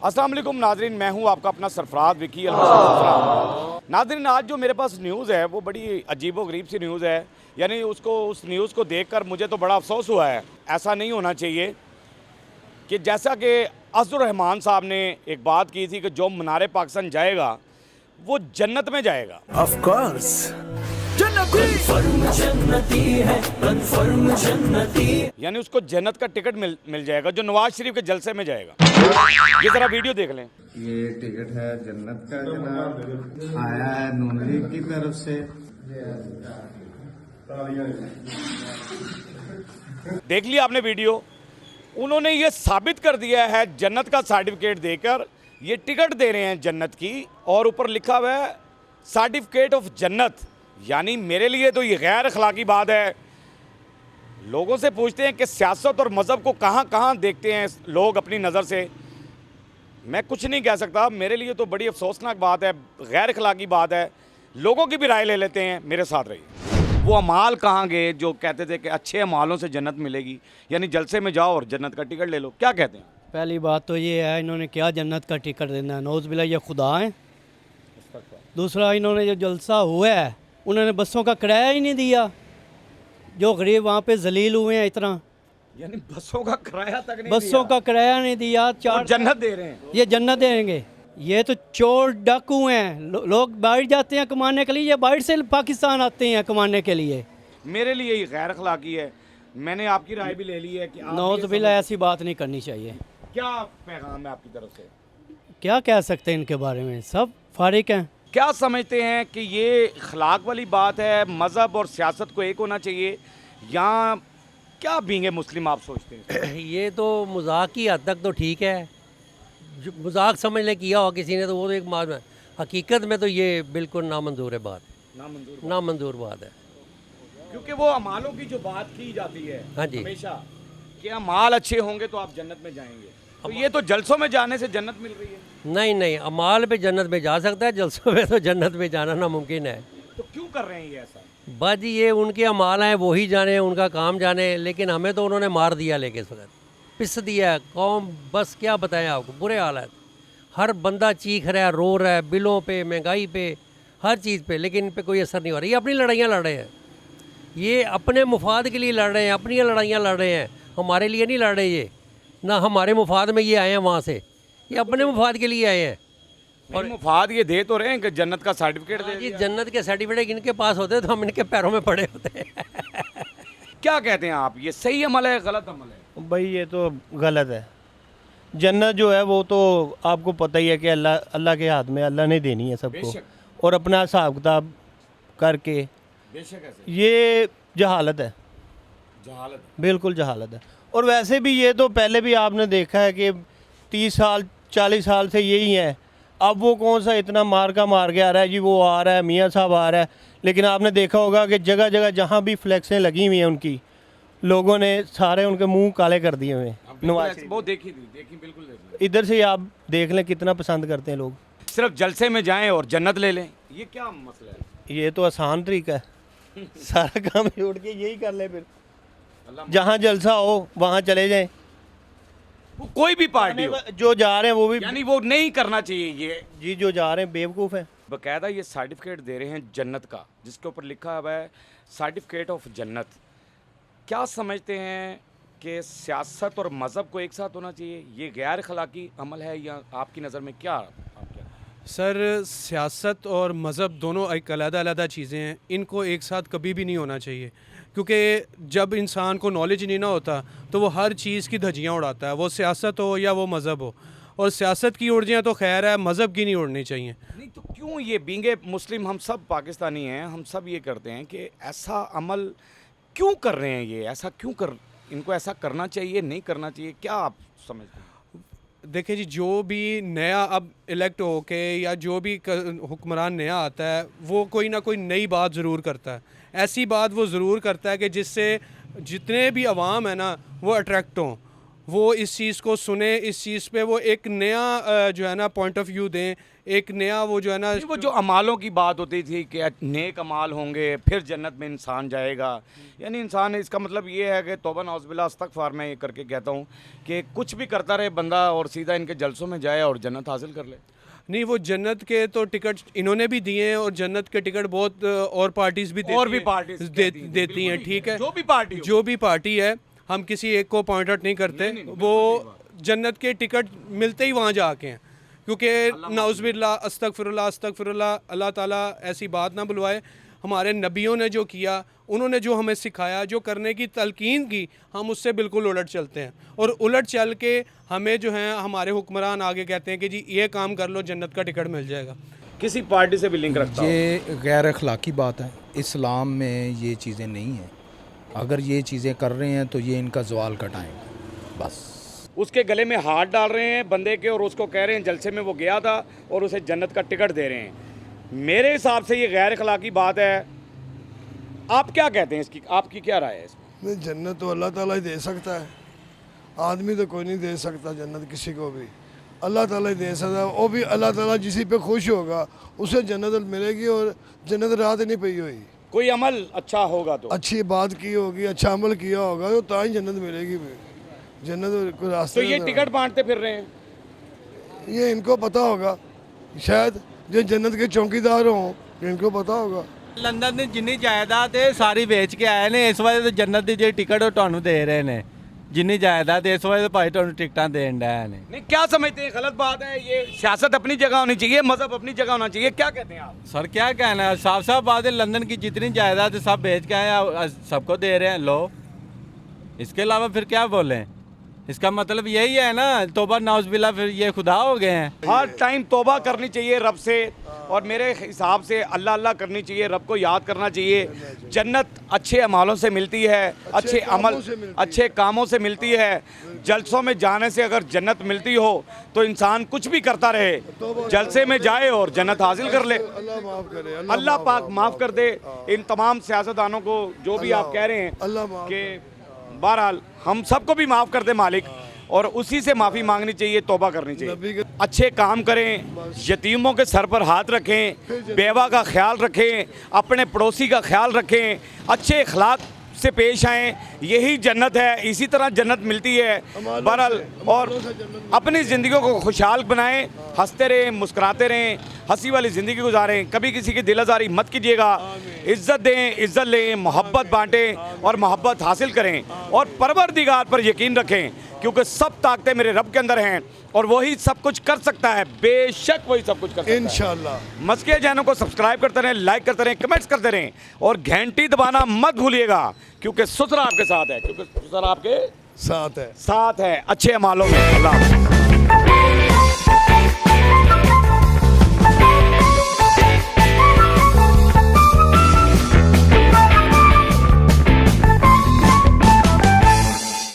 अस्सलाम वालेकुम नाजरीन, मैं हूं आपका अपना सरफराज विकी अलमसरा। नाजरीन, आज जो मेरे पास न्यूज़ है वो बड़ी अजीबोगरीब सी न्यूज़ है। यानी उस न्यूज़ को देखकर मुझे तो बड़ा अफसोस हुआ है। ऐसा नहीं होना चाहिए कि जैसा कि अज़्ज़ुर रहमान साहब ने एक बात की थी कि जो मनारे पाकिस्तान जाएगा वो जन्नत में जाएगा। ऑफ कोर्स यानी उसको जन्नत का टिकट मिल जाएगा जो नवाज शरीफ के जलसे में जाएगा। ये ज़रा वीडियो देख लें। ये टिकट है जन्नत का जनाब, आया है नून लीग की तरफ से। देख लिया आपने वीडियो। उन्होंने ये साबित कर दिया है जन्नत का सर्टिफिकेट देकर, ये टिकट दे रहे हैं जन्नत की और ऊपर लिखा हुआ है सर्टिफिकेट ऑफ जन्नत। यानी मेरे लिए तो ये गैर अखलाकी बात है। लोगों से पूछते हैं कि सियासत और मज़हब को कहाँ कहाँ देखते हैं लोग अपनी नज़र से। मैं कुछ नहीं कह सकता, मेरे लिए तो बड़ी अफसोसनाक बात है, गैर अखलाकी बात है। लोगों की भी राय ले लेते हैं, मेरे साथ रहिए। वो अमाल कहाँ गए जो कहते थे कि अच्छे अमालों से जन्नत मिलेगी, यानी जलसे में जाओ और जन्नत का टिकट ले लो। क्या कहते हैं? पहली बात तो ये है, इन्होंने क्या जन्नत का टिकट देना है? नौज़ बिल्ला, ये खुदा है। दूसरा, इन्होंने जो जलसा हुआ है उन्होंने बसों का किराया ही नहीं दिया। जो गरीब वहाँ पे जलील हुए हैं इतना, यानी बसों का किराया तक नहीं बसों का किराया नहीं दिया। और चार जन्नत दे रहे हैं। ये जन्नत देंगे। ये तो चोर डाकू हैं। लोग बाहर जाते हैं कमाने के लिए, ये बाहर से पाकिस्तान आते हैं कमाने के लिए। मेरे लिए ये गैर अखलाकी है। मैंने आपकी राय भी ले ली है कि आप नौज़ ये बिल्ला, ऐसी बात नहीं करनी चाहिए। क्या पैगाम है आपकी तरफ से? क्या कह सकते हैं इनके बारे में, सब फारिक हैं। क्या समझते हैं कि ये अखलाक वाली बात है, मज़हब और सियासत को एक होना चाहिए, या क्या बींगे मुस्लिम आप सोचते हैं? ये तो मजाक की हद तक तो ठीक है। जो मजाक समझने किया हो किसी ने तो वो तो एक बात है। हकीकत में तो ये बिल्कुल नामंजूर है बात, नामंजूर बात है। क्योंकि वो अमालों की जो बात की जाती है हाँ जी। हमेशा कि अमाल अच्छे होंगे तो आप जन्नत में जाएंगे, तो ये तो जलसों में जाने से जन्नत मिल रही है। नहीं नहीं, अमाल पे जन्नत में जा सकता है, जलसों में तो जन्नत में जाना नामुमकिन है। तो क्यों कर रहे हैं ये ऐसा? बस जी, ये उनके अमाल हैं, वही जाने, उनका काम जाने। लेकिन हमें तो उन्होंने मार दिया, लेके इस वक्त पिस दिया कौम। बस क्या बताएं आपको, बुरे हालात। हर बंदा चीख रहा है, रो रहा है, बिलों पे, महंगाई पे, हर चीज़ पे, लेकिन इन पे कोई असर नहीं हो रहा। ये अपनी लड़ाइयाँ लड़ रहे हैं, ये अपने मुफाद के लिए लड़ रहे हैं, अपनी लड़ाइयाँ लड़ रहे हैं, हमारे लिए नहीं लड़ रहे। ये ना हमारे मुफाद में ये आए हैं वहाँ से, ये अपने मुफाद के लिए आए हैं। और मुफाद ये दे तो रहे हैं कि जन्नत का सर्टिफिकेट दे जी, दिया। जन्नत के सर्टिफिकेट इनके पास होते तो हम इनके पैरों में पड़े होते। क्या कहते हैं आप, ये सही अमल है गलत अमल है? भाई ये तो गलत है। जन्नत जो है वो तो आपको पता ही है कि अल्लाह के हाथ में, अल्लाह ने देनी है सबको। बेशक। और अपना हिसाब किताब करके, बेशक ऐसे ये जहालत है, जहालत। बिल्कुल जहालत है। और वैसे भी ये तो पहले भी आपने देखा है कि 30 साल 40 साल से यही है। अब वो कौन सा इतना मार के आ रहा है जी, वो आ रहा है, मियाँ साहब आ रहा है। लेकिन आपने देखा होगा कि जगह जगह जहाँ भी फ्लैक्सें लगी हुई हैं उनकी, लोगों ने सारे उनके मुंह काले कर दिए हुए हैं। नवाज वो देखी बिल्कुल देखी। इधर से आप देख लें कितना पसंद करते हैं लोग। सिर्फ जलसे में जाएं और जन्नत ले लें, ये क्या मसला है? ये तो आसान तरीका है। सारा काम छोड़ के यही कर ले, फिर अल्लाह जहाँ जलसा हो वहाँ चले जाएं। वो कोई भी पार्टी हो, जो जा रहे हैं वो भी यानी वो नहीं करना चाहिए ये। जी, जो जा रहे हैं बेवकूफ़ हैं। बकायदा ये सर्टिफिकेट दे रहे हैं जन्नत का, जिसके ऊपर लिखा हुआ है सर्टिफिकेट ऑफ जन्नत। क्या समझते हैं कि सियासत और मज़हब को एक साथ होना चाहिए? ये गैर अखलाकी अमल है या आपकी नज़र में क्या? सर, सियासत और मज़हब दोनों एक अलग-अलग चीज़ें हैं, इनको एक साथ कभी भी नहीं होना चाहिए। क्योंकि जब इंसान को नॉलेज नहीं ना होता तो वो हर चीज़ की धज्जियाँ उड़ाता है, वो सियासत हो या वो मज़हब हो। और सियासत की उड़ जाए तो खैर है, मज़हब की नहीं उड़नी चाहिए। नहीं तो क्यों ये बींगे मुस्लिम, हम सब पाकिस्तानी हैं, हम सब ये करते हैं कि ऐसा अमल क्यों कर रहे हैं? ये ऐसा क्यों कर, इनको ऐसा करना चाहिए, नहीं करना चाहिए, क्या आप समझते हैं? देखिए जी, जो भी नया अब इलेक्ट हो के या जो भी हुक्मरान नया आता है, वो कोई ना कोई नई बात ज़रूर करता है। ऐसी बात वो ज़रूर करता है कि जिससे जितने भी अवाम है ना वो अट्रैक्ट हों। वो इस चीज़ को सुने, इस चीज़ पे वो एक नया जो है ना पॉइंट ऑफ व्यू दें, एक नया वो जो है ना वो जो अमालों की बात होती थी कि नेक अमाल होंगे फिर जन्नत में इंसान जाएगा, यानी इंसान, इसका मतलब ये है कि तौबा नौज़बिल्लाह अस्तगफार मैं ये करके कहता हूँ कि कुछ भी करता रहे बंदा और सीधा इनके जलसों में जाए और जन्नत हासिल कर ले। नहीं, वो जन्नत के तो टिकट इन्होंने भी दिए हैं और जन्नत के टिकट बहुत और पार्टीज भी और भी पार्टीज देती हैं, ठीक है, जो भी पार्टी हो। जो भी पार्टी है, हम किसी एक को पॉइंट आउट नहीं करते, वो जन्नत के टिकट मिलते ही वहाँ जाके हैं, क्योंकि नाउज़बिल्लाह अस्तगफिरुल्लाह अस्तगफिरुल्लाह, अल्लाह ताला ऐसी बात ना बुलवाए। हमारे नबियों ने जो किया, उन्होंने जो हमें सिखाया, जो करने की तलकीन की, हम उससे बिल्कुल उलट चलते हैं और उलट चल के हमें जो है हमारे हुक्मरान आगे कहते हैं कि जी ये काम कर लो, जन्नत का टिकट मिल जाएगा। किसी पार्टी से भी लिंक रखता हो। ये गैर अखलाकी बात है, इस्लाम में ये चीज़ें नहीं हैं। अगर ये चीज़ें कर रहे हैं तो ये इनका ज़वाल का टाइम है बस। उसके गले में हाथ डाल रहे हैं बंदे के और उसको कह रहे हैं जलसे में वो गया था और उसे जन्नत का टिकट दे रहे हैं। मेरे हिसाब से ये गैर अखलाकी बात है। आप क्या कहते हैं इसकी, आपकी क्या राय है इसमें? नहीं, जन्नत तो अल्लाह ताला ही दे सकता है, आदमी तो कोई नहीं दे सकता जन्नत किसी को भी, अल्लाह ताला ही दे सकता है। वो भी अल्लाह ताला जिसी पे खुश होगा उसे जन्नत मिलेगी, और जन्नत रात नहीं पई हुई। कोई अमल अच्छा होगा तो, अच्छी बात की होगी, अच्छा अमल किया होगा तो ताई जन्नत मिलेगी। जन्नत कोई रास्ते तो ये टिकट बांटते फिर रहे हैं। ये इनको पता होगा, शायद जो जन्नत के चौकीदार हों इनको पता होगा। लंदन ਦੀ ਜਿੰਨੀ ਜਾਇਦਾਦ ਹੈ ਸਾਰੀ ਵੇਚ ਕੇ ਆਏ ਨੇ, ਇਸ ਵਾਰ ਤੇ ਜੰਨਤ ਦੀ ਜਿਹੜੀ ਟਿਕਟ ਉਹ ਤੁਹਾਨੂੰ ਦੇ ਰਹੇ ਨੇ। ਜਿੰਨੀ ਜਾਇਦਾਦ ਇਸ ਵਾਰ ਭਾਈ ਤੁਹਾਨੂੰ ਟਿਕਟਾਂ ਦੇਣ ਡਿਆ ਨੇ। नहीं, क्या समझते हैं? गलत बात है ये। सियासत अपनी जगह होनी चाहिए, मजहब अपनी जगह होना चाहिए। क्या कहते हैं आप? सर क्या कहना है, साफ साफ बात है, लंदन की जितनी जायदाद है सब बेच के आए, सबको दे रहे हैं लो। इसके अलावा फिर क्या बोलें? इसका मतलब यही है ना, तौबा नाउज़बिल्लाह, फिर ये खुदा हो गए हैं। हर टाइम तौबा करनी चाहिए रब से, और मेरे हिसाब से अल्लाह अल्लाह करनी चाहिए, रब को याद करना चाहिए। जन्नत अच्छे अमालों से मिलती है, अच्छे अमल, अच्छे कामों से मिलती है। जलसों में जाने से अगर जन्नत मिलती हो तो इंसान कुछ भी करता रहे, जलसे में जाए और जन्नत हासिल कर ले। अल्लाह माफ़ करे, अल्लाह पाक माफ़ कर दे इन तमाम सियासतदानों को, जो भी आप कह रहे हैं अल्लाह माफ़ कि बहरहाल हम सबको भी माफ़ कर दे मालिक, और उसी से माफ़ी मांगनी चाहिए, तौबा करनी चाहिए। अच्छे काम करें, यतीमों के सर पर हाथ रखें, बेवा का ख्याल रखें, अपने पड़ोसी का ख्याल रखें, अच्छे अखलाक से पेश आएँ, यही जन्नत है। इसी तरह जन्नत मिलती है बहरहाल। और अपनी ज़िंदगी को खुशहाल बनाएं, हंसते रहें, मुस्कुराते रहें, हंसी वाली ज़िंदगी गुजारें, कभी किसी की दिल आज़ारी मत कीजिएगा। इज़्ज़त दें, इज़्ज़त लें, मोहब्बत बांटें और मोहब्बत हासिल करें, और परवरदिगार पर यकीन रखें, क्योंकि सब ताकतें मेरे रब के अंदर हैं और वही सब कुछ कर सकता है। बेशक वही सब कुछ कर सकता है इंशाल्लाह। मस्किया चैनल को सब्सक्राइब करते रहें, लाइक करते रहें, कमेंट्स करते रहें, और घंटी दबाना मत भूलिएगा, क्योंकि सुसरा आपके साथ है, क्योंकि सुसरा आपके साथ है। साथ है अच्छे अमालों में। अल्लाह हाफ़िज़।